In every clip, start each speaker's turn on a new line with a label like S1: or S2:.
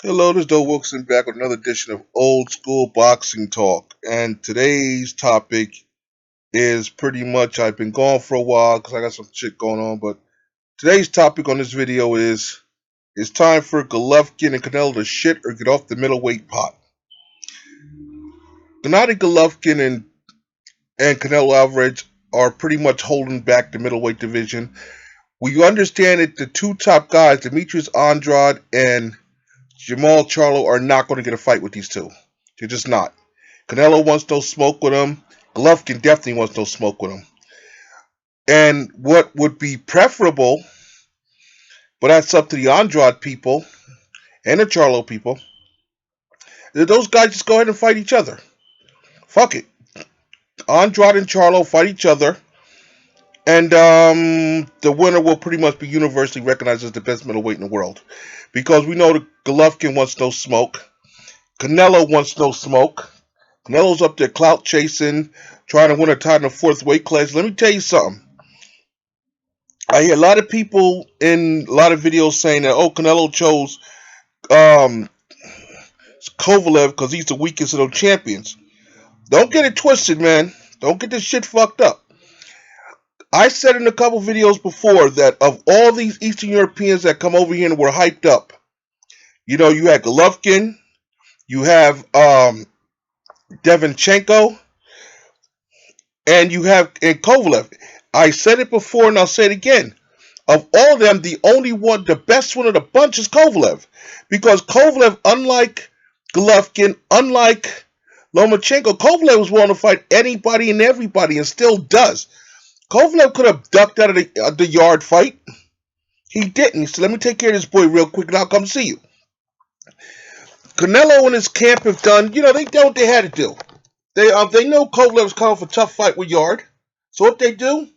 S1: Hello, this is Joe Wilson back with another edition of Old School Boxing Talk. And today's topic is pretty much, I've been gone for a while because I got some shit going on, but today's topic on this video is it's time for Golovkin and Canelo to shit or get off the middleweight pot. Gennady Golovkin and Canelo Alvarez are pretty much holding back the middleweight division. We understand that the two top guys, Demetrius Andrade and Jamal Charlo, are not going to get a fight with these two. They're just not. Canelo wants no smoke with him. Golovkin definitely wants no smoke with him. And what would be preferable, but that's up to the Andrade people and the Charlo people, is those guys just go ahead and fight each other. Fuck it. Andrade and Charlo fight each other, and the winner will pretty much be universally recognized as the best middleweight in the world. Because we know that Golovkin wants no smoke. Canelo wants no smoke. Canelo's up there clout chasing, trying to win a title in the fourth weight class. Let me tell you something. I hear a lot of people in a lot of videos saying that, oh, Canelo chose um, Kovalev because he's the weakest of those champions. Don't get it twisted, man. Don't get this shit fucked up. I said in a couple videos before that of all these Eastern Europeans that come over here and were hyped up, you know, you had Golovkin, you have Devinchenko, and you have Kovalev. I said it before and I'll say it again. Of all of them, the only one, the best one of the bunch is Kovalev. Because Kovalev, unlike Golovkin, unlike Lomachenko, Kovalev was willing to fight anybody and everybody and still does. Kovalev could have ducked out of the yard fight. He didn't. He said, let me take care of this boy real quick and I'll come see you. Canelo and his camp have done, you know, they did what they had to do. They know Kovalev's coming for a tough fight with Yard. So what they do,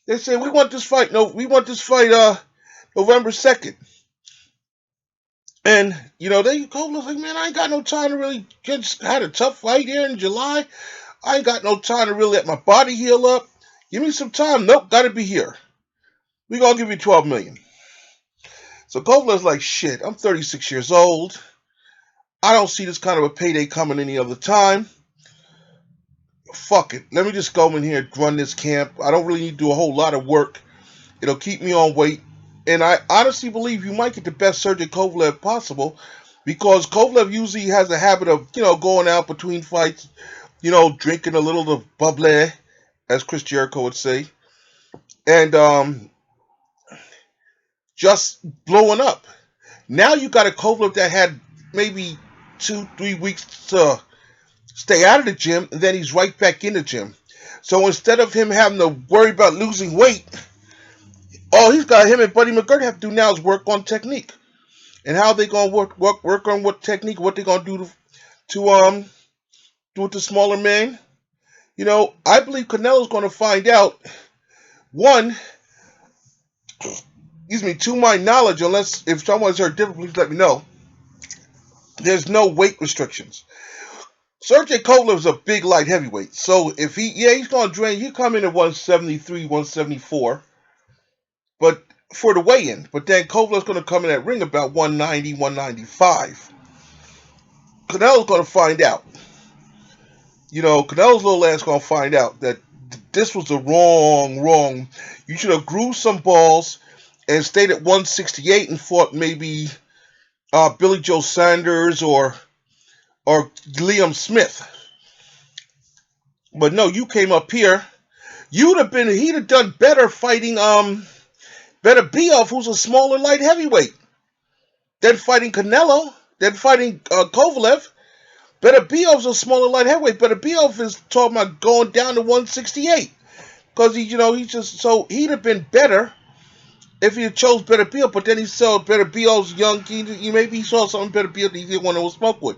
S1: they say, we want this fight November 2nd. And, you know, Kovalev's like, man, I ain't got no time to really had a tough fight here in July. I ain't got no time to really let my body heal up. Give me some time. Nope, gotta be here. We gonna give you $12 million. So Kovalev's like, shit, I'm 36 years old. I don't see this kind of a payday coming any other time. Fuck it. Let me just go in here and run this camp. I don't really need to do a whole lot of work. It'll keep me on weight. And I honestly believe you might get the best Sergey Kovalev possible because Kovalev usually has a habit of, you know, going out between fights, you know, drinking a little of bubbly, as Chris Jericho would say, and just blowing up. Now you got a Kovalev that had maybe 2-3 weeks to stay out of the gym, and then he's right back in the gym. So instead of him having to worry about losing weight, all him and Buddy McGirt have to do now is work on technique. And how they gonna work on what technique, what they gonna do to do with the smaller man. You know, I believe Canelo's gonna find out. One, excuse me, to my knowledge, unless if someone's heard different, please let me know. There's no weight restrictions. Sergey Kovalev is a big light heavyweight, so if he's gonna drain. He come in at 173, 174, but for the weigh-in. But then Kovalev's gonna come in at ring about 190, 195. Canelo's gonna find out. You know, Canelo's little ass gonna find out that this was the wrong. You should have grew some balls and stayed at 168 and fought maybe Billy Joe Sanders or Liam Smith. But no, you came up here. He'd have done better fighting Beterbiev, who's a smaller light heavyweight, than fighting Canelo, than fighting Kovalev. Beterbiev's a smaller light heavyweight. Beterbiev is talking about going down to 168 because he'd have been better if he had chose Beterbiev. But then he saw Beterbiev's young. Maybe he saw something Beterbiev that he didn't want to smoke with.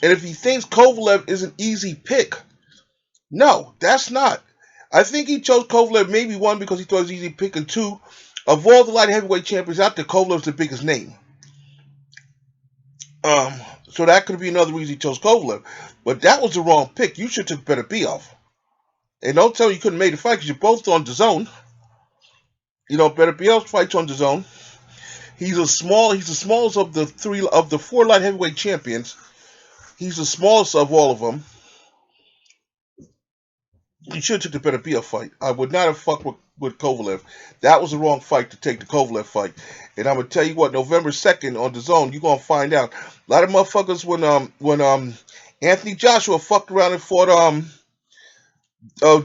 S1: And if he thinks Kovalev is an easy pick, no, that's not. I think he chose Kovalev maybe one because he thought it was easy pick, and two, of all the light heavyweight champions out there, Kovalev's the biggest name. So that could be another reason he chose Kovalev. But that was the wrong pick. You should have took Beterbiev. And don't tell me you couldn't have made the fight because you're both on the zone. You know, Beterbiev's fight's on the zone. He's the smallest of the four light heavyweight champions. He's the smallest of all of them. He should have took the Beterbiev fight. I would not have fucked with Kovalev. That was the wrong fight to take, the Kovalev fight. And I'm gonna tell you what, November 2nd on DAZN, you're gonna find out. A lot of motherfuckers when Anthony Joshua fucked around and fought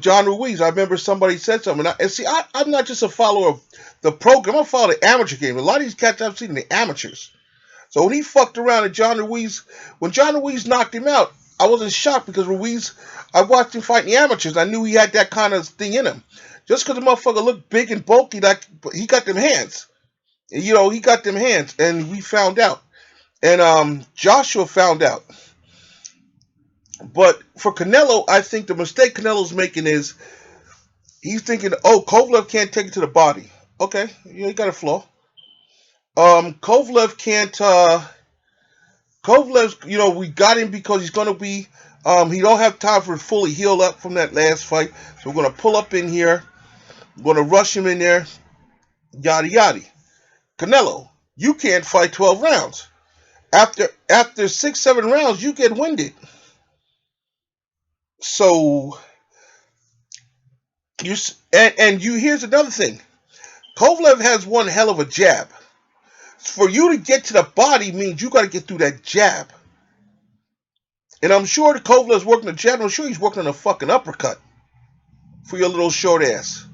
S1: John Ruiz. I remember somebody said something. I'm not just a follower of the program. I'm a follower of the amateur game. A lot of these cats I've seen the amateurs. So when he fucked around and when John Ruiz knocked him out, I wasn't shocked because Ruiz, I watched him fight in the amateurs. I knew he had that kind of thing in him. Just because the motherfucker looked big and bulky, like he got them hands. You know, he got them hands, and we found out. And Joshua found out. But for Canelo, I think the mistake Canelo's making is he's thinking, oh, Kovalev can't take it to the body. Okay, yeah, he got a flaw. Kovalev can't. Kovalev, you know, we got him because he's gonna be. He don't have time for fully heal up from that last fight, so we're gonna pull up in here. We're gonna rush him in there. Yada yada. Canelo, you can't fight 12 rounds. After 6-7 rounds, you get winded. So here's another thing. Kovalev has one hell of a jab. For you to get to the body means you got to get through that jab. And I'm sure the Kovalev's working the jab. I'm sure he's working on a fucking uppercut for your little short ass.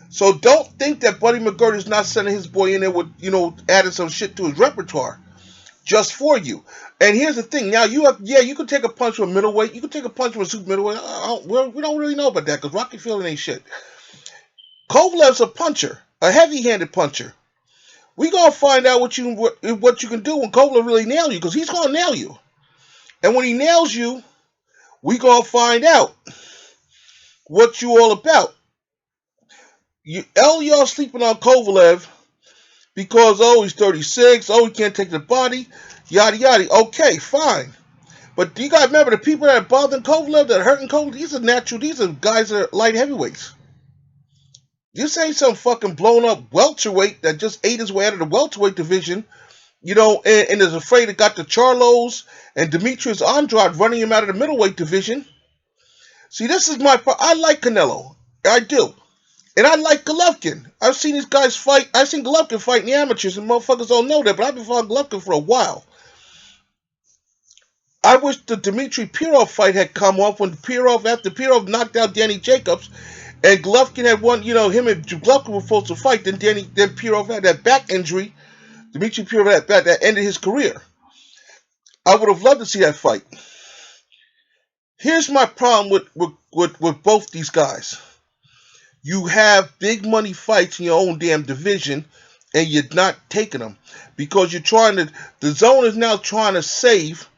S1: So don't think that Buddy McGirt is not sending his boy in there with, you know, adding some shit to his repertoire just for you. And here's the thing. Now, you can take a punch from a middleweight. You can take a punch from a super middleweight. We don't really know about that because Rocky Fielding ain't shit. Kovalev's a puncher, a heavy-handed puncher. We gonna find out what you can do when Kovalev really nail you, because he's gonna nail you. And when he nails you, we gonna find out what you all about. Y'all sleeping on Kovalev because, oh, he's 36, oh, he can't take the body, yada yada. Okay, fine. But you gotta remember, the people that are bothering Kovalev, that are hurting Kovalev, these are guys that are light heavyweights. This ain't some fucking blown up welterweight that just ate his way out of the welterweight division, you know, and is afraid it got the Charlos and Demetrius Andrade running him out of the middleweight division. See, this is I like Canelo. I do. And I like Golovkin. I've seen these guys fight. I've seen Golovkin fight in the amateurs, and motherfuckers don't know that, but I've been following Golovkin for a while. I wish the Dmitry Pirov fight had come off after Pirov knocked out Danny Jacobs, and Golovkin had won, you know, him and Golovkin were supposed to fight, then Pirov had that back injury. Dmitry Pirov had that ended his career. I would have loved to see that fight. Here's my problem with both these guys. You have big money fights in your own damn division, and you're not taking them because the DAZN is now trying to save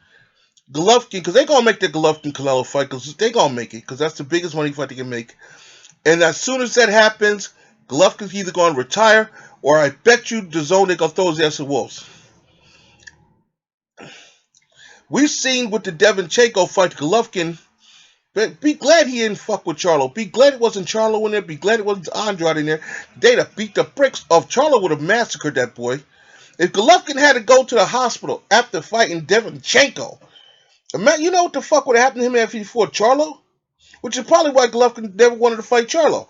S1: Golovkin, because they're going to make the Golovkin-Canelo fight, because they're going to make it, because that's the biggest money fight they can make. And as soon as that happens, Golovkin's either going to retire, or I bet you DAZN, they're going to throw his ass to the wolves. We've seen with the Devinchenko fight, Golovkin, but be glad he didn't fuck with Charlo. Be glad it wasn't Charlo in there. Be glad it wasn't Andrade in there. They'd have beat the bricks off. Charlo would have massacred that boy. If Golovkin had to go to the hospital after fighting Devinchenko, you know what the fuck would have happened to him after he fought Charlo? Which is probably why Golovkin never wanted to fight Charlo.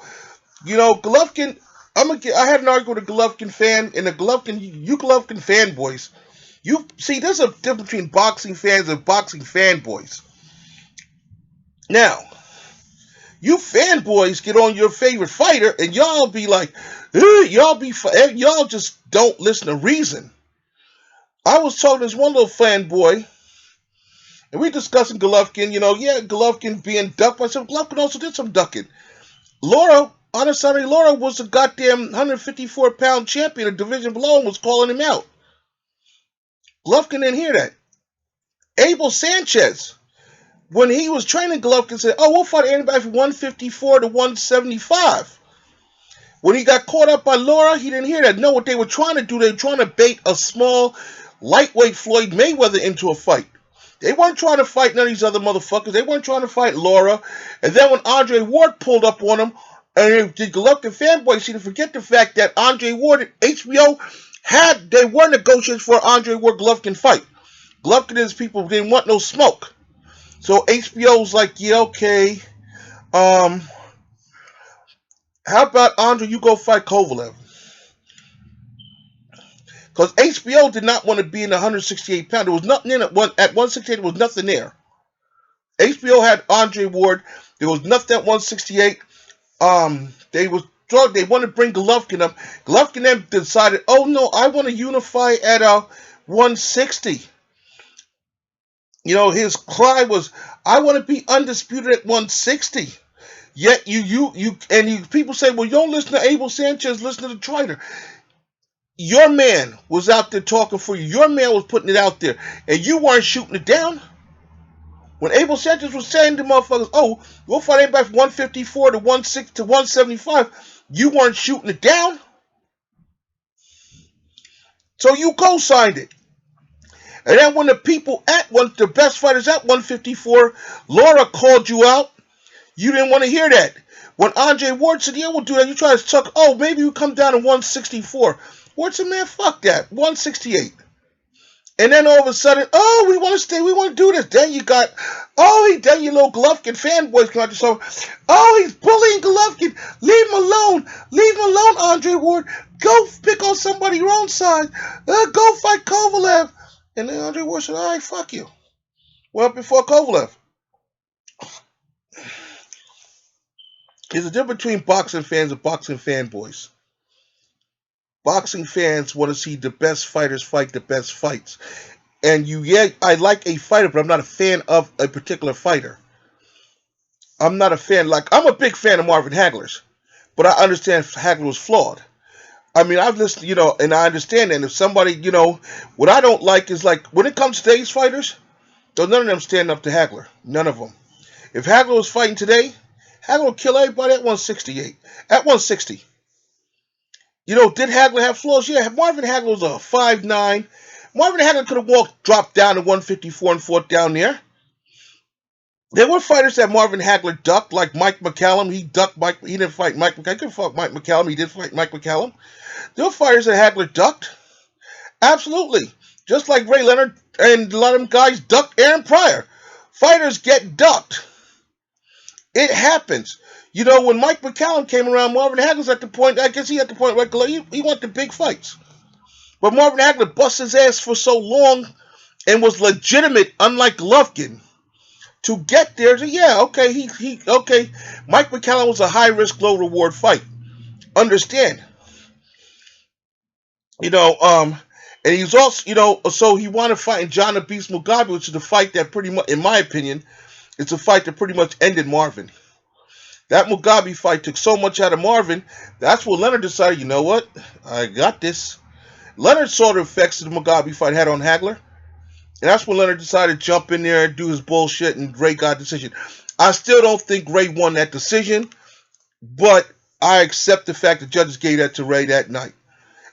S1: You know, Golovkin, I had an argument with a Golovkin fan and you Golovkin fanboys. See, there's a difference between boxing fans and boxing fanboys. Now, you fanboys get on your favorite fighter and y'all be like, y'all just don't listen to reason. I was talking to this one little fanboy, and we discussing Golovkin, you know, Golovkin being ducked. I said, Golovkin also did some ducking. Laura was a goddamn 154-pound champion, a division below, and was calling him out. Golovkin didn't hear that. Abel Sanchez, when he was training Golovkin, said, oh, we'll fight anybody from 154 to 175. When he got caught up by Laura, he didn't hear that. No, what they were trying to do, they were trying to bait a small, lightweight Floyd Mayweather into a fight. They weren't trying to fight none of these other motherfuckers. They weren't trying to fight Laura. And then when Andre Ward pulled up on him, and the Golovkin fanboys seem to forget the fact that Andre Ward at HBO They were negotiating for Andre Ward Golovkin fight. Golovkin and his people didn't want no smoke. So HBO's like, yeah, okay. How about Andre, you go fight Kovalev? Because HBO did not want to be in the 168 pound. There was nothing in it. At 168, there was nothing there. HBO had Andre Ward. There was nothing at 168. They wanted to bring Golovkin up. Golovkin then decided, oh no, I want to unify at 160. You know, his cry was, I want to be undisputed at 160. Yet people say, well, you don't listen to Abel Sanchez, listen to the Troiter. Your man was out there talking for you. Your man was putting it out there, and you weren't shooting it down. When Abel Sanchez was saying to motherfuckers, oh, we'll fight anybody from 154 to 160 to 175, you weren't shooting it down. So you co-signed it. And then when the people the best fighters at 154, Laura called you out, you didn't want to hear that. When Andre Ward said, yeah, we'll do that, you try to talk, oh, maybe you come down to 164. Ward said, man, fuck that, 168. And then all of a sudden, oh, we want to stay, we want to do this. Then you got, then your little Golovkin fanboys come out to show, oh, he's bullying Golovkin. Leave him alone, Andre Ward. Go pick on somebody your own side. Go fight Kovalev. And then Andre Ward said, all right, fuck you. Well, before Kovalev. There's a difference between boxing fans and boxing fanboys. Boxing fans want to see the best fighters fight the best fights. And I like a fighter, but I'm not a fan of a particular fighter. I'm not a fan, I'm a big fan of Marvin Hagler's, but I understand Hagler was flawed. I mean, I've listened, and I understand that. And if somebody, what I don't like is when it comes to today's fighters, none of them stand up to Hagler. None of them. If Hagler was fighting today, Hagler would kill everybody at 168, at 160. Did Hagler have flaws? Yeah, Marvin Hagler was a 5'9". Marvin Hagler could have dropped down to 154 and fought down there. There were fighters that Marvin Hagler ducked, like Mike McCallum. He didn't fight Mike McCallum. He could fight Mike McCallum. He did fight Mike McCallum. There were fighters that Hagler ducked. Absolutely. Just like Ray Leonard and a lot of them guys ducked Aaron Pryor. Fighters get ducked. It happens. When Mike McCallum came around, Marvin Hagler's at the point, I guess he at the point where he wanted the big fights. But Marvin Hagler busted his ass for so long and was legitimate, unlike Golovkin, to get there. Okay. Mike McCallum was a high-risk, low-reward fight. Understand. And he's also, so he wanted to fight in John the Beast Mugabe, which is the fight that pretty much, in my opinion, it's a fight that pretty much ended Marvin. That Mugabe fight took so much out of Marvin, that's when Leonard decided, you know what, I got this. Leonard saw the effects the Mugabe fight had on Hagler, and that's when Leonard decided to jump in there and do his bullshit, and Ray got a decision. I still don't think Ray won that decision, but I accept the fact the judges gave that to Ray that night.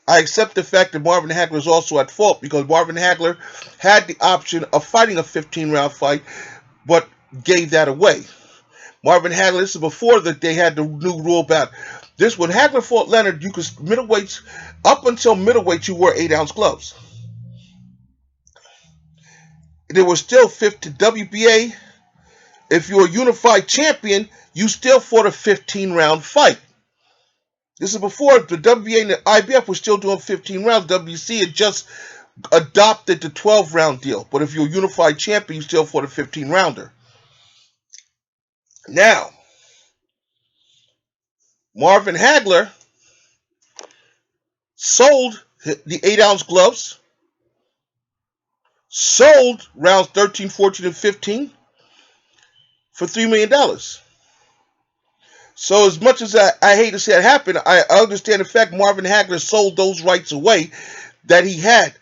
S1: I accept the fact that Marvin Hagler is also at fault, because Marvin Hagler had the option of fighting a 15-round fight, but gave that away. Marvin Hagler, this is before that they had the new rule about this. When Hagler fought Leonard, you could middleweights, up until middleweight, you wore 8-ounce gloves. There was still 50 WBA. If you were a unified champion, you still fought a 15-round fight. This is before the WBA and the IBF were still doing 15 rounds. WC had just adopted the 12-round deal. But if you're a unified champion, you still fought a 15-rounder. Now, Marvin Hagler sold the 8-ounce gloves, sold rounds 13, 14, and 15 for $3 million. So as much as I hate to see it happen, I understand the fact Marvin Hagler sold those rights away that he had.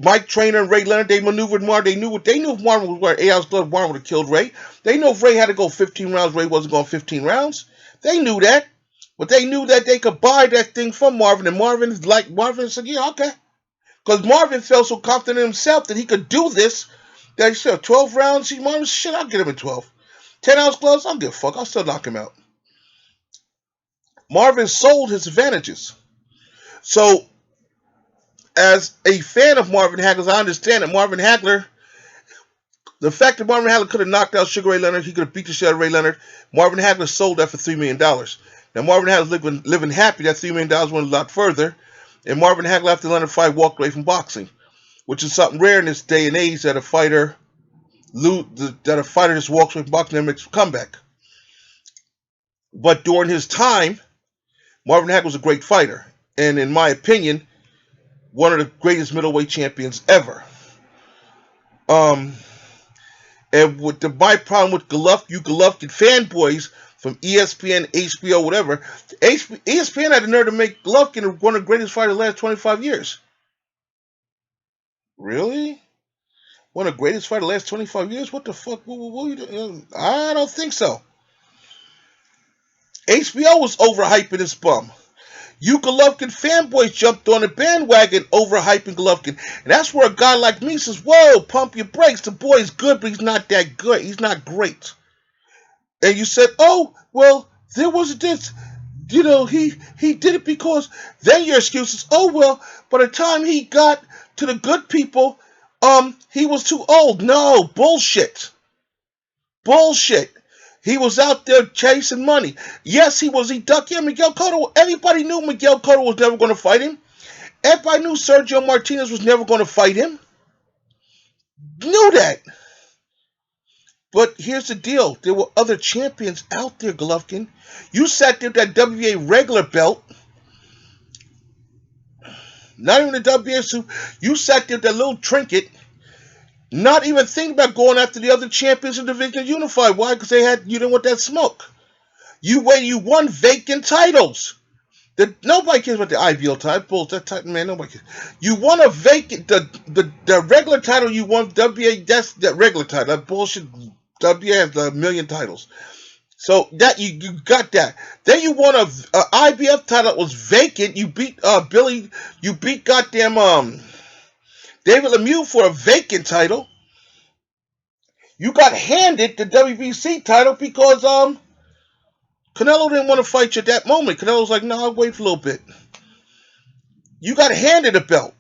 S1: Mike Trainer and Ray Leonard, they maneuvered Marvin. They knew if Marvin was wearing 8-ounce gloves, Marvin would have killed Ray. They knew if Ray had to go 15 rounds, Ray wasn't going 15 rounds. They knew that. But they knew that they could buy that thing from Marvin. And Marvin said, yeah, okay. Because Marvin felt so confident in himself that he could do this, that he said, 12 rounds, Marvin, shit, I'll get him in 12. 10-ounce gloves, I don't give a fuck. I'll still knock him out. Marvin sold his advantages. So as a fan of Marvin Hagler, I understand that Marvin Hagler, the fact that Marvin Hagler could have knocked out Sugar Ray Leonard, he could have beat the shit out of Ray Leonard. Marvin Hagler sold that for $3 million. Now, Marvin Hagler living happy that $3 million went a lot further. And Marvin Hagler, after the Leonard fight, walked away from boxing, which is something rare in this day and age that a fighter just walks away from boxing and makes a comeback. But during his time, Marvin Hagler was a great fighter. And in my opinion, one of the greatest middleweight champions ever. And with my problem with you Golovkin fanboys from ESPN, HBO, whatever, ESPN had the nerve to make Golovkin one of the greatest fighters of the last 25 years. Really? One of the greatest fighters of the last 25 years? What the fuck? What you doing? I don't think so. HBO was overhyping this bum. You Golovkin fanboys jumped on the bandwagon overhyping Golovkin. And that's where a guy like me says, whoa, pump your brakes. The boy's good, but he's not that good. He's not great. And you said, oh, well, there was this, he did it because, then your excuse is, oh, well, by the time he got to the good people, he was too old. No, bullshit. Bullshit. He was out there chasing money. Yes, he ducked. Yeah, Miguel Cotto. Everybody knew Miguel Cotto was never going to fight him. Everybody knew Sergio Martinez was never going to fight him. Knew that. But here's the deal. There were other champions out there, Golovkin. You sat there with that WBA regular belt. Not even the WBA suit. You sat there with that little trinket. Not even thinking about going after the other champions in Division Unified. Why? Because you didn't want that smoke. You won vacant titles. Nobody cares about the IBO title. That title, man, nobody cares. You won a vacant, the regular title you won, WBA, that's that regular title. That bullshit, WBA has a million titles. So that you got that. Then you won a IBF title that was vacant. You beat goddamn David Lemieux for a vacant title. You got handed the WBC title because Canelo didn't want to fight you at that moment. Canelo's like, no, I'll wait for a little bit. You got handed a belt.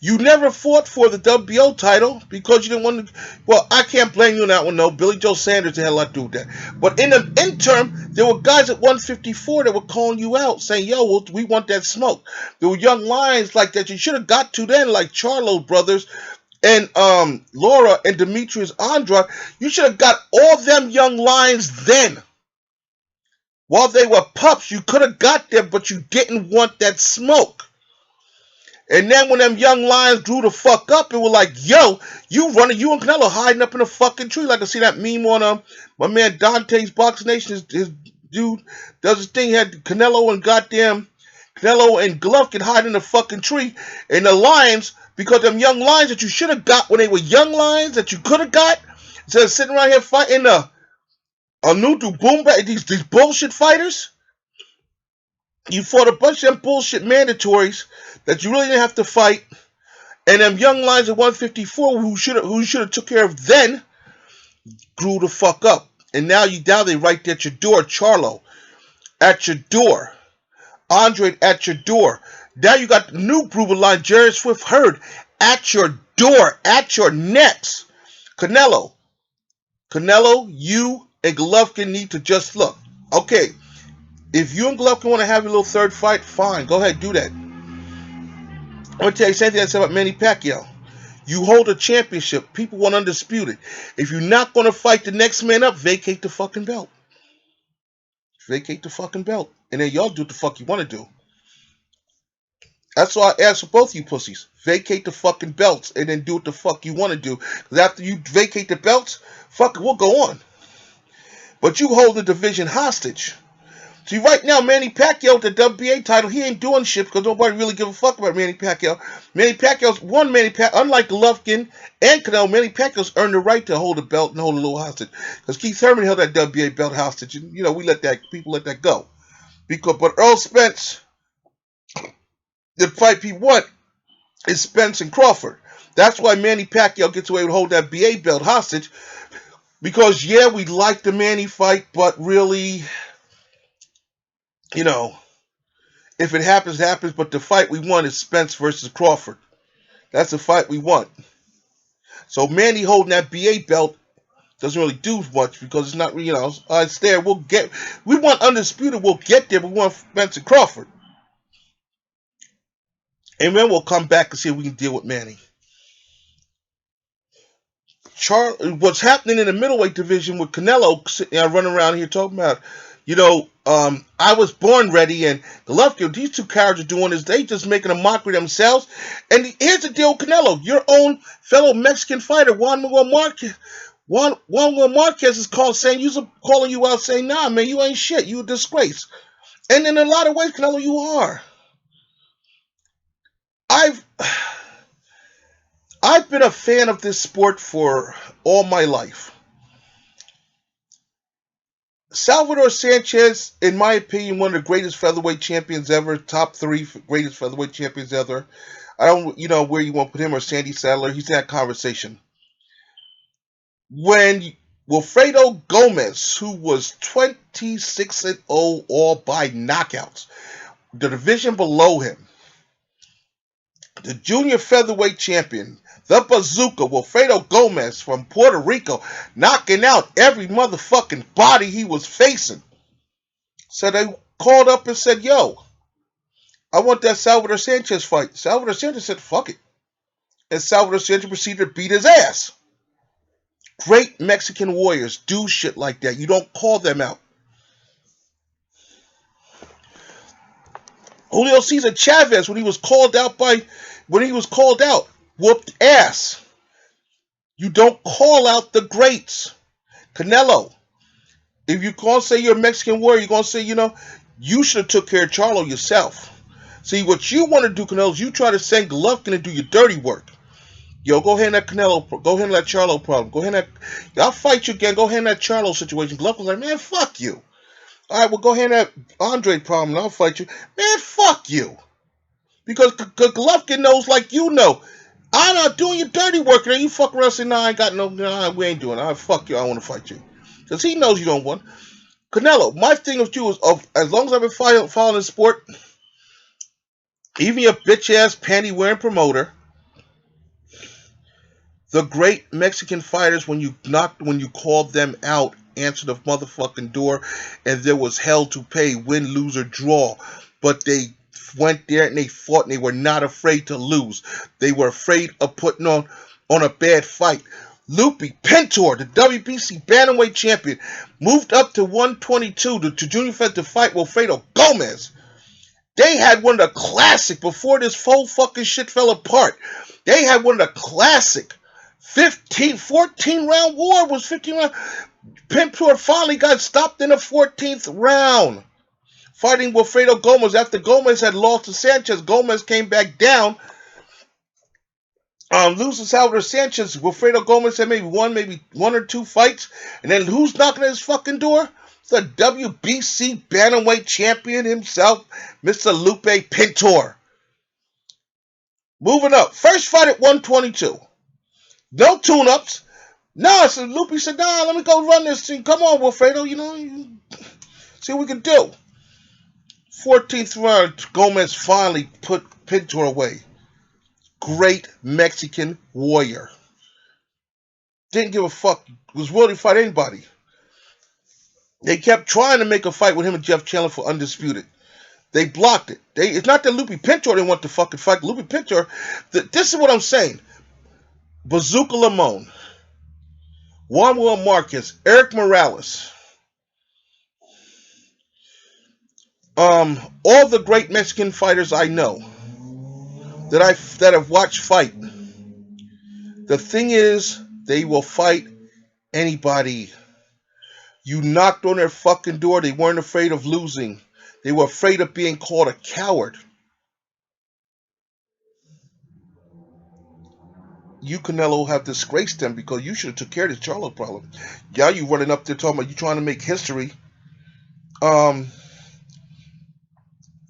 S1: You never fought for the WBO title because you didn't want to. Well, I can't blame you on that one, though. Billy Joe Sanders had a lot to do with that. But in the interim, there were guys at 154 that were calling you out, saying, yo, we want that smoke. There were young lions like that you should have got to then, like Charlo brothers and Laura and Demetrius Andrade. You should have got all them young lions then. While they were pups, you could have got them, but you didn't want that smoke. And then when them young lions grew the fuck up, it was like, yo, you and Canelo hiding up in a fucking tree. Like I see that meme on my man Dante's Box Nation. His dude does his thing. He had Canelo and Golovkin hiding in a fucking tree. And the lions, because them young lions that you should have got when they were young lions that you could have got, instead of sitting around here fighting Anudu Boomba, these bullshit fighters. You fought a bunch of them bullshit mandatories that you really didn't have to fight, and them young lions at 154 who should have took care of then grew the fuck up, and now they right there at your door. Charlo at your door, Andre at your door. Now you got the new group of line, Jared Swift Hurd at your door, at your necks. Canelo, you and Golovkin need to just look. Okay. If you and Golovkin want to have a little third fight, fine. Go ahead, do that. I'm going to tell you the same thing I said about Manny Pacquiao. You hold a championship. People want undisputed. If you're not going to fight the next man up, vacate the fucking belt. Vacate the fucking belt. And then y'all do what the fuck you want to do. That's why I ask for both of you pussies. Vacate the fucking belts and then do what the fuck you want to do. Because after you vacate the belts, fuck it, we'll go on. But you hold the division hostage. See, right now, Manny Pacquiao with the WBA title, he ain't doing shit because nobody really give a fuck about Manny Pacquiao. Unlike Golovkin and Canelo, Manny Pacquiao's earned the right to hold the belt and hold a little hostage. Because Keith Thurman held that WBA belt hostage, and people let that go. But Earl Spence, the fight he want is Spence and Crawford. That's why Manny Pacquiao gets away with holding that BA belt hostage. Because yeah, we like the Manny fight, but really, If it happens, it happens. But the fight we want is Spence versus Crawford. That's the fight we want. So Manny holding that BA belt doesn't really do much because it's not, it's there. We want undisputed. We'll get there. But we want Spence and Crawford, and then we'll come back and see if we can deal with Manny. What's happening in the middleweight division with Canelo running around here talking about, I was born ready, and Golovkin, these two cowards are doing this. They just making a mockery of themselves. And here's the deal with Canelo. Your own fellow Mexican fighter, Juan Manuel Marquez is calling you out saying, nah, man, you ain't shit. You a disgrace. And in a lot of ways, Canelo, you are. I've been a fan of this sport for all my life. Salvador Sanchez, in my opinion, one of the greatest featherweight champions ever, top 3 greatest featherweight champions ever. I don't, where you want to put him or Sandy Sadler. He's in that conversation. When Wilfredo Gomez, who was 26-0 all by knockouts, the division below him, the junior featherweight champion, the bazooka, Wilfredo Gomez from Puerto Rico, knocking out every motherfucking body he was facing. So they called up and said, yo, I want that Salvador Sanchez fight. Salvador Sanchez said, fuck it. And Salvador Sanchez proceeded to beat his ass. Great Mexican warriors do shit like that. You don't call them out. Julio Cesar Chavez, when he was called out, whooped ass. You don't call out the greats. Canelo, if you're going to say you're a Mexican warrior, you're going to say, you should have took care of Charlo yourself. See, what you want to do, Canelo, is you try to send Golovkin to do your dirty work. Yo, go handle that Canelo, go handle that Charlo problem. Go handle that, I'll fight you again, go handle that Charlo situation. Golovkin's like, man, fuck you. All right, well, go handle that Andre problem, and I'll fight you. Man, fuck you. Because Golovkin knows like you know. I'm not doing your dirty work, and then you fuck around and say, nah, I ain't got we ain't doing it. Fuck you, I want to fight you. Because he knows you don't want. Canelo, my thing with you is, as long as I've been following the sport, even your bitch-ass panty-wearing promoter, the great Mexican fighters, when you called them out, answered the motherfucking door, and there was hell to pay, win, lose, or draw. But they went there and they fought, and they were not afraid to lose. They were afraid of putting on a bad fight. Lupi Pintor, the WBC bantamweight champion, moved up to 122 to junior fed to fight Wilfredo Gomez. They had one of the classic, before this whole fucking shit fell apart, they had one of the classic 14 round war. Was 15 round. Pintor finally got stopped in the 14th round, fighting Wilfredo Gomez. After Gomez had lost to Sanchez, Gomez came back down, losing Salvador Sanchez. Wilfredo Gomez had maybe one or two fights, and then who's knocking at his fucking door? The WBC bantamweight champion himself, Mr. Lupe Pintor. Moving up, first fight at 122. No tune-ups. No, so Lupe said, nah, let me go run this thing. Come on, Wilfredo, see what we can do. 14th round, Gomez finally put Pintor away. Great Mexican warrior. Didn't give a fuck. Was willing to fight anybody. They kept trying to make a fight with him and Jeff Chandler for undisputed. They blocked it. It's not that Lupe Pintor didn't want to fucking fight. Lupe Pintor, this is what I'm saying. Bazooka Limon, Juan Manuel Marquez, Eric Morales, all the great Mexican fighters I know that have watched fight. The thing is, they will fight anybody. You knocked on their fucking door. They weren't afraid of losing. They were afraid of being called a coward. You, Canelo, have disgraced them because you should have took care of this Charlo problem. Now you running up there talking about you trying to make history.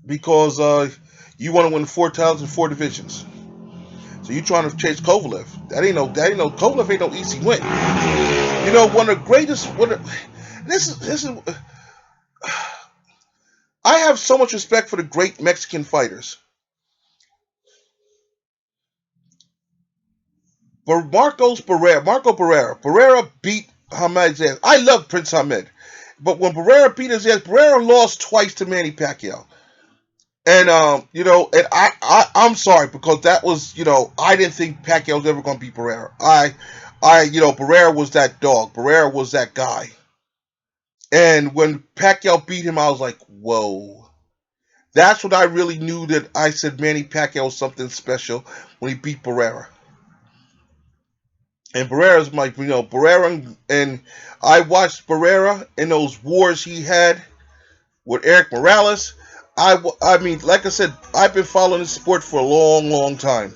S1: Because you want to win 4 titles in 4 divisions. So you trying to chase Kovalev. That ain't no Kovalev ain't no easy win. One of the greatest. This is. I have so much respect for the great Mexican fighters. But Marco Barrera beat Hamad's ass. I love Prince Hamed. But when Barrera beat his ass, Barrera lost twice to Manny Pacquiao. And and I'm sorry because that was, I didn't think Pacquiao was ever gonna beat Barrera. Barrera was that dog. Barrera was that guy. And when Pacquiao beat him, I was like, whoa. That's when I really knew that I said Manny Pacquiao was something special when he beat Barrera. And Barrera's my, Barrera, and I watched Barrera in those wars he had with Eric Morales. I mean, like I said, I've been following this sport for a long, long time.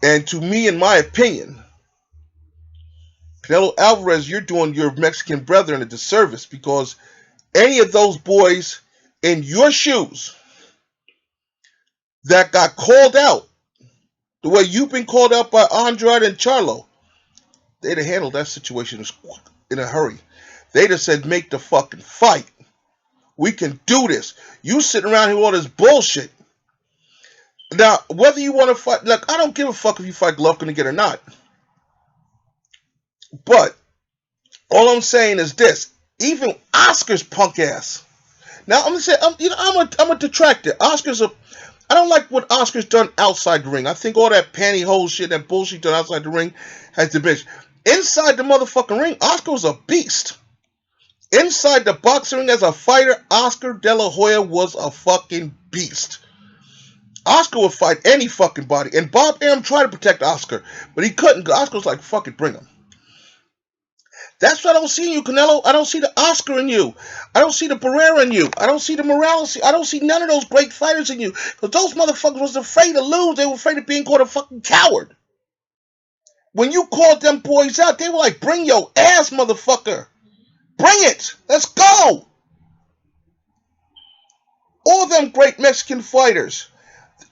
S1: And to me, in my opinion, Canelo Alvarez, you're doing your Mexican brethren a disservice because any of those boys in your shoes that got called out the way you've been called out by Andrade and Charlo, they'd have handled that situation in a hurry. They'd have said, make the fucking fight. We can do this. You sitting around here with all this bullshit. Now, whether you want to fight, look, I don't give a fuck if you fight Golovkin again or not. But all I'm saying is this: even Oscar's punk ass. Now I'm gonna say, I'm a detractor. I don't like what Oscar's done outside the ring. I think all that pantyhose shit, that bullshit done outside the ring, has diminished. Inside the motherfucking ring, Oscar was a beast. Inside the boxing ring as a fighter, Oscar De La Hoya was a fucking beast. Oscar would fight any fucking body. And Bob Arum tried to protect Oscar, but he couldn't. Oscar was like, fuck it, bring him. That's what I don't see in you, Canelo. I don't see the Oscar in you. I don't see the Barrera in you. I don't see the Morales. I don't see none of those great fighters in you. Because those motherfuckers was afraid to lose. They were afraid of being called a fucking coward. When you called them boys out, they were like, bring your ass, motherfucker. Bring it. Let's go. All them great Mexican fighters.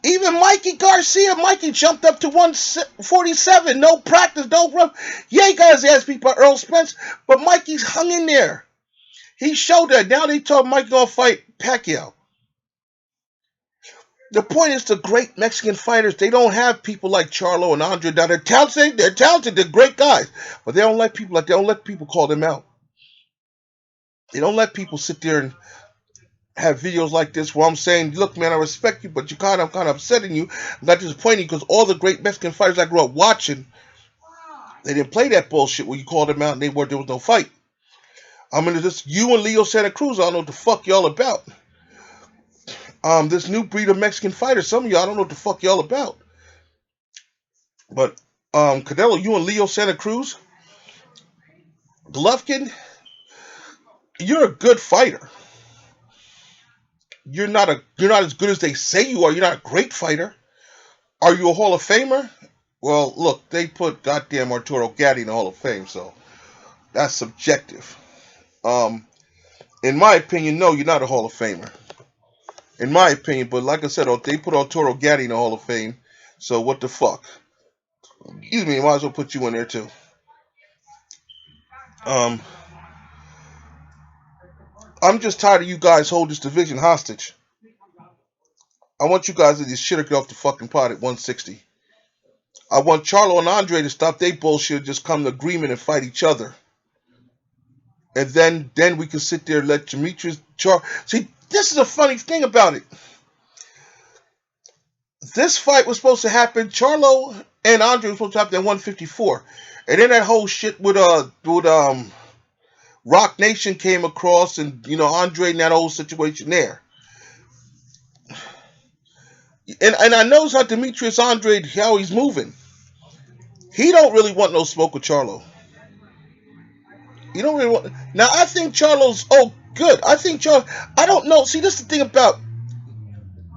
S1: Even Mikey Garcia, Mikey jumped up to 147, no practice, no run. Yeah, he got his ass beat by Earl Spence, but Mikey's hung in there. He showed that. Now they told Mikey gonna fight Pacquiao. The point is, the great Mexican fighters, they don't have people like Charlo and Andre. Now they're talented, they're great guys, but they don't let people call them out. They don't let people sit there and have videos like this where I'm saying, look, man, I respect you, but I'm kind of upsetting you. I'm not disappointing because all the great Mexican fighters I grew up watching, they didn't play that bullshit where you called them out and there was no fight. I mean, this you and Leo Santa Cruz, I don't know what the fuck y'all about. This new breed of Mexican fighters, some of y'all, I don't know what the fuck y'all about. But Canelo, you and Leo Santa Cruz, Golovkin, you're a good fighter. You're not as good as they say you are. You're not a great fighter. Are you a Hall of Famer? Well, look, they put goddamn Arturo Gatti in the Hall of Fame, so that's subjective. In my opinion, no, you're not a Hall of Famer. In my opinion, but like I said, they put Arturo Gatti in the Hall of Fame, so what the fuck? Excuse me, might as well put you in there too. I'm just tired of you guys hold this division hostage. I want you guys to just shit or get off the fucking pot at 160. I want Charlo and Andre to stop their bullshit and just come to agreement and fight each other. And then we can sit there and let Demetrius See, this is a funny thing about it. This fight was supposed to happen. Charlo and Andre were supposed to happen at 154. And then that whole shit with Rock Nation came across, and Andre and that whole situation there. And I notice how Demetrius Andre, how he's moving. He don't really want no smoke with Charlo. You don't really want. Now I think Charlo's good. I think Charlo. I don't know. See, this is the thing about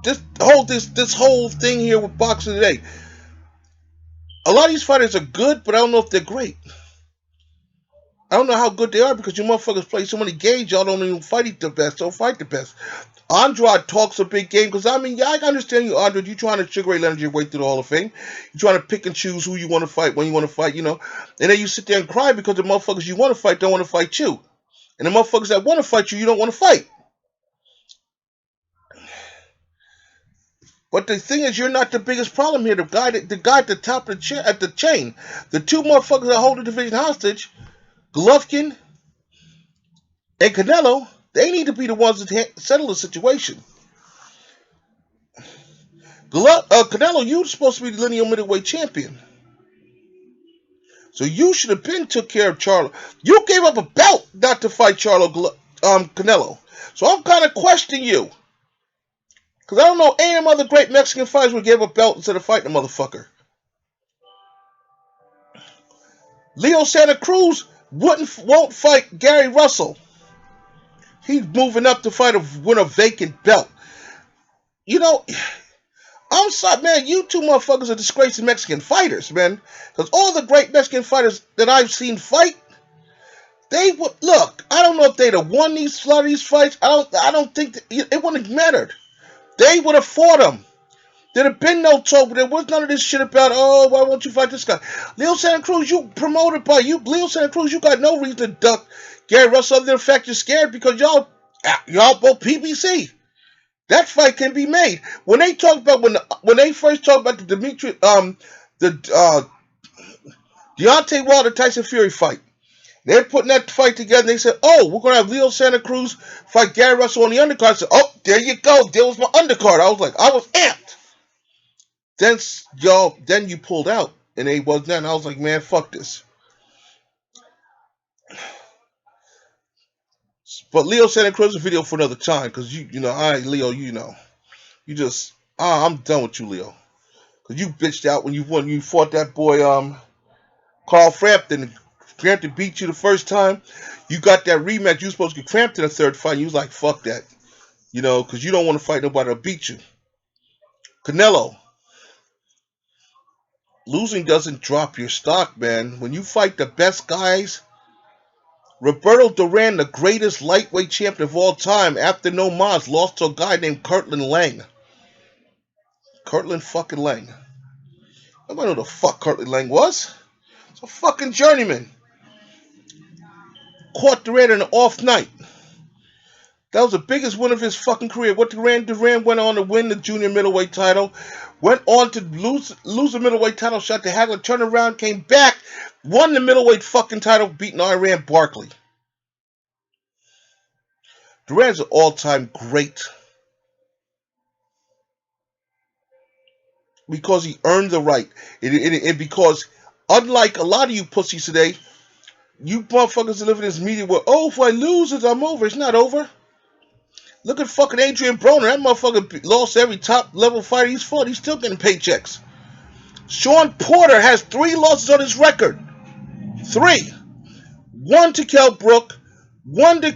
S1: this whole thing here with boxing today. A lot of these fighters are good, but I don't know if they're great. I don't know how good they are because you motherfuckers play so many games, y'all don't even fight the best. Don't fight the best. Andrade talks a big game because, I mean, yeah, I can understand you, Andrade. You're trying to Sugar Ray Leonard your way through the Hall of Fame. You're trying to pick and choose who you want to fight, when you want to fight, And then you sit there and cry because the motherfuckers you want to fight don't want to fight you. And the motherfuckers that want to fight you, you don't want to fight. But the thing is, you're not the biggest problem here. The guy at the top of the chain, the two motherfuckers that hold the division hostage, Golovkin and Canelo, they need to be the ones that settle the situation. Canelo, you're supposed to be the lineal middleweight champion. So you should have been took care of Charlo. You gave up a belt not to fight Canelo. So I'm kind of questioning you. Because I don't know any other great Mexican fighters would give a belt instead of fighting a motherfucker. Leo Santa Cruz won't fight Gary Russell. He's moving up to win a vacant belt. You know, I'm sorry, man. You two motherfuckers are disgracing Mexican fighters, man. Because all the great Mexican fighters that I've seen fight, they would look. I don't know if they'd have won a lot of these fights. I don't think it wouldn't have mattered. They would have fought them. There'd have been no talk. There was none of this shit about, oh, why won't you fight this guy? Leo Santa Cruz, you promoted by you. Leo Santa Cruz, you got no reason to duck Gary Russell other than the fact you're scared because y'all both PBC. That fight can be made. When they talk about when they first talked about the Deontay Wilder Tyson Fury fight, they're putting that fight together. And they said, "Oh, we're gonna have Leo Santa Cruz fight Gary Russell on the undercard." I said, "Oh, there you go. There was my undercard." I was amped. Then you pulled out, and they was then. I was like, "Man, fuck this." But Leo Santa Cruz is a video for another time, because Leo, I'm done with you, Leo. Because you bitched out when you fought that boy, Carl Frampton. Frampton beat you the first time. You got that rematch. You were supposed to get Frampton the third fight. And you was like, fuck that. Because you don't want to fight nobody that'll beat you. Canelo. Losing doesn't drop your stock, man. When you fight the best guys, Roberto Duran, the greatest lightweight champion of all time, after No Mas, lost to a guy named Kirtland Lang. Kirtland fucking Lang. Nobody know who the fuck Kirtland Lang was. It's a fucking journeyman. Caught Duran in an off night. That was the biggest win of his fucking career. Duran went on to win the junior middleweight title, went on to lose the middleweight title shot to Hagler, turned around, came back, won the middleweight fucking title, beating Iran Barkley. Duran's an all-time great because he earned the right. And because, unlike a lot of you pussies today, you motherfuckers that live in this media where, oh, if I lose it, I'm over. It's not over. Look at fucking Adrian Broner. That motherfucker lost every top-level fighter he's fought. He's still getting paychecks. Sean Porter has 3 losses on his record. 3. 1 to Kell Brook, 1 to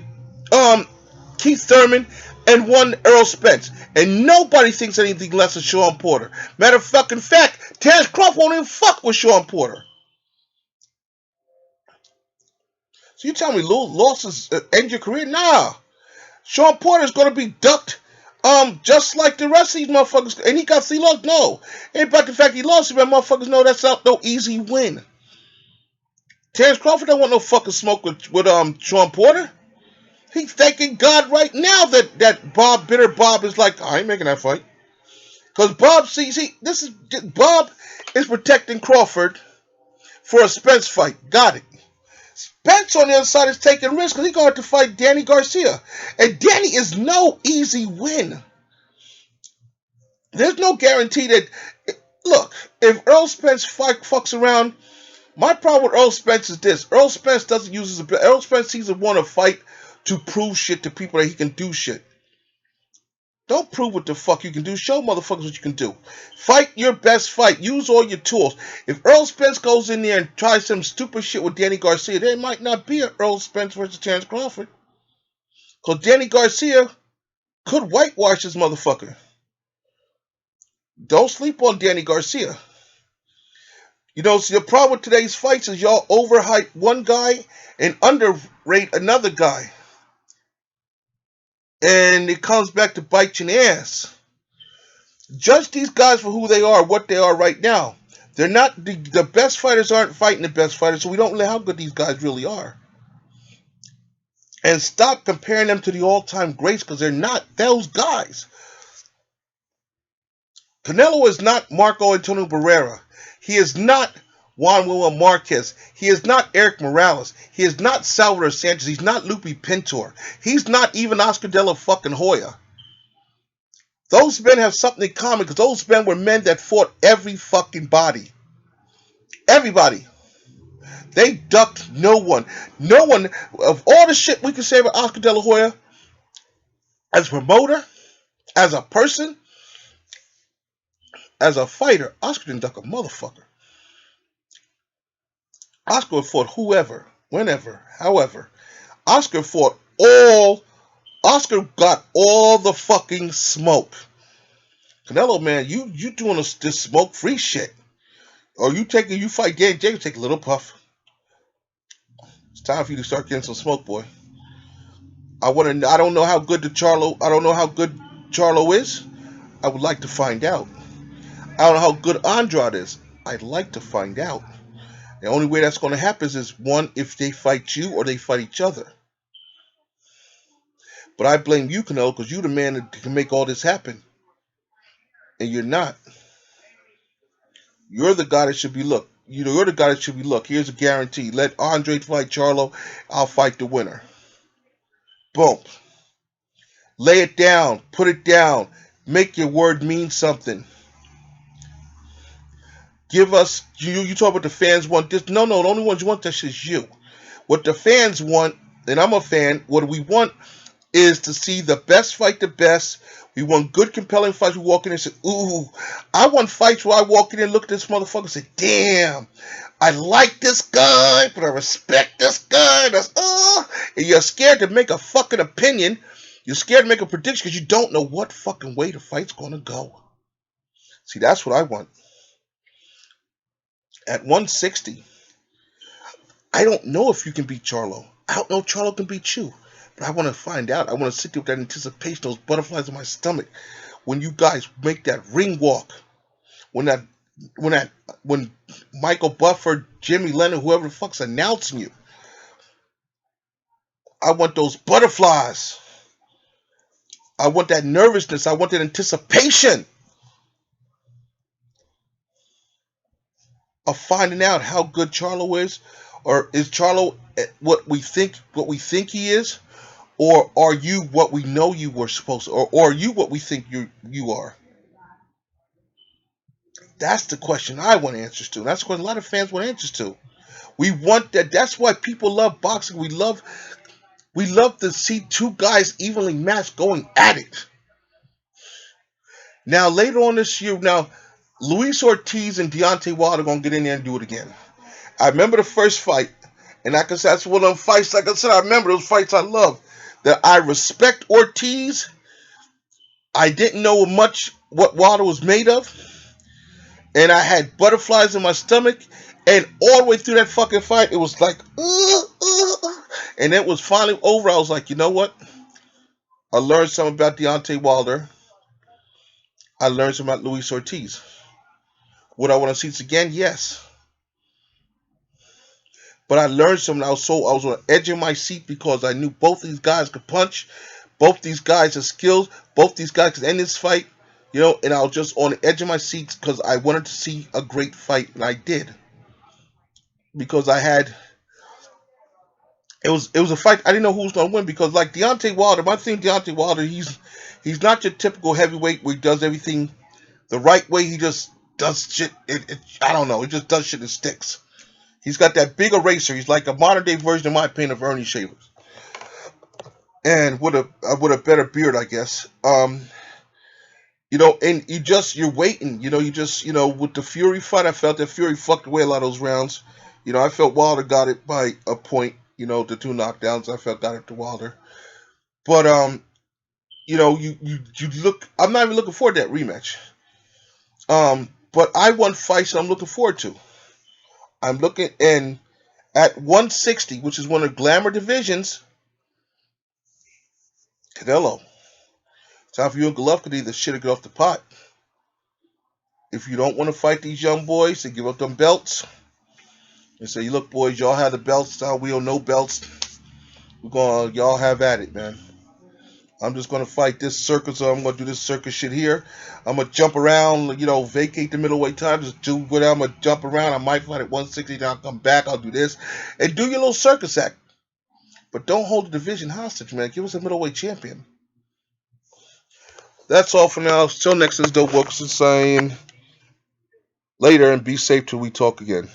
S1: Keith Thurman, and 1 Earl Spence. And nobody thinks anything less of Sean Porter. Matter of fucking fact, Terrence Crawford won't even fuck with Sean Porter. So you tell me losses end your career? Nah. Sean Porter's going to be ducked just like the rest of these motherfuckers. And he got 3 losses? No. Ain't about the fact he lost, but motherfuckers know that's not no easy win. Terrence Crawford don't want no fucking smoke with Sean Porter. He's thanking God right now that Bitter Bob is like, I ain't making that fight. Because Bob, Bob is protecting Crawford for a Spence fight. Got it. Spence on the other side is taking risks because he's going to fight Danny Garcia. And Danny is no easy win. There's no guarantee that, look, if Earl Spence fucks around, my problem with Earl Spence is this. Earl Spence doesn't use his ability. Earl Spence seems to want to fight to prove shit to people that he can do shit. Don't prove what the fuck you can do. Show motherfuckers what you can do. Fight your best fight. Use all your tools. If Earl Spence goes in there and tries some stupid shit with Danny Garcia, there might not be an Earl Spence versus Terrence Crawford. Because Danny Garcia could whitewash this motherfucker. Don't sleep on Danny Garcia. See, the problem with today's fights is y'all overhype one guy and underrate another guy. And it comes back to bite you in the ass. Judge these guys for who they are, what they are right now. They're not, the best fighters aren't fighting the best fighters, so we don't know how good these guys really are. And stop comparing them to the all-time greats, because they're not those guys. Canelo is not Marco Antonio Barrera. He is not Juan William Marquez. He is not Eric Morales. He is not Salvador Sanchez. He's not Lupe Pintor. He's not even Oscar De La fucking Hoya. Those men have something in common because those men were men that fought every fucking body. Everybody. They ducked no one. No one, of all the shit we can say about Oscar De La Hoya, as a promoter, as a person, as a fighter, Oscar didn't duck a motherfucker. Oscar fought whoever, whenever, however. Oscar fought all. Oscar got all the fucking smoke. Canelo, man, you doing this smoke free shit, or you fight Dan James, take a little puff. It's time for you to start getting some smoke, boy. I don't know how good I don't know how good Charlo is. I would like to find out. I don't know how good Andrade is. I'd like to find out. The only way that's going to happen is one, if they fight you or they fight each other. But I blame you, Canelo, because you're the man that can make all this happen. And you're not. You're the guy that should be look. You're the guy that should be look. Here's a guarantee. Let Andre fight Charlo. I'll fight the winner. Boom. Lay it down. Put it down. Make your word mean something. Give us. You talk about the fans want this. No, the only ones you want that shit is you. What the fans want, and I'm a fan, what we want is to see the best fight the best. We want good, compelling fights. We walk in and say, ooh, I want fights where I walk in and look at this motherfucker and say, damn, I like this guy, but I respect this guy. And you're scared to make a fucking opinion. You're scared to make a prediction because you don't know what fucking way the fight's going to go. See, that's what I want. At 160, I don't know if you can beat Charlo. I don't know if Charlo can beat you. But I want to find out. I want to sit there with that anticipation, those butterflies in my stomach, when you guys make that ring walk, when Michael Buffer, Jimmy Lennon, whoever the fuck's announcing you. I want those butterflies. I want that nervousness. I want that anticipation of finding out how good Charlo is, or is Charlo what we think he is, or are you what we know you were supposed to, or are you what we think you are? That's the question I want answers to. That's what a lot of fans want answers to. We want that. That's why people love boxing. We love to see two guys evenly matched going at it. Now later on this year, Luis Ortiz and Deontay Wilder are gonna get in there and do it again. I remember the first fight, and like I said, that's one of them fights. Like I said, I remember those fights I love. That I respect Ortiz. I didn't know much what Wilder was made of, and I had butterflies in my stomach. And all the way through that fucking fight, it was like, and it was finally over. I was like, you know what? I learned something about Deontay Wilder. I learned something about Luis Ortiz. Would I want to see this again? Yes. But I learned something. I was on the edge of my seat because I knew both these guys could punch. Both these guys have skills. Both these guys could end this fight. And I was just on the edge of my seat because I wanted to see a great fight, and I did. Because it was a fight I didn't know who was going to win, because like Deontay Wilder, my thing Deontay Wilder, he's not your typical heavyweight where he does everything the right way. He just does shit. I don't know. He just does shit and sticks. He's got that big eraser. He's like a modern day version, in my opinion, of Ernie Shavers, and with a better beard, I guess. And you're waiting. With the Fury fight, I felt that Fury fucked away a lot of those rounds. I felt Wilder got it by a point. The two knockdowns I felt got it to Wilder. But you look. I'm not even looking forward to that rematch. But I want fights I'm looking forward to. I'm looking at 160, which is one of the glamour divisions. Canelo. Time for you and Golovkin to either shit or get off the pot. If you don't want to fight these young boys, they give up them belts and say, "Look, boys, y'all have the belts. We don't know belts. Y'all have at it, man." I'm just gonna fight this circus, or I'm gonna do this circus shit here. I'm gonna jump around, vacate the middleweight title, just do whatever. I'm gonna jump around. I might fight at 160, then I'll come back. I'll do this, and do your little circus act. But don't hold the division hostage, man. Give us a middleweight champion. That's all for now. Till next, is Dope Wilkerson saying later, and be safe till we talk again.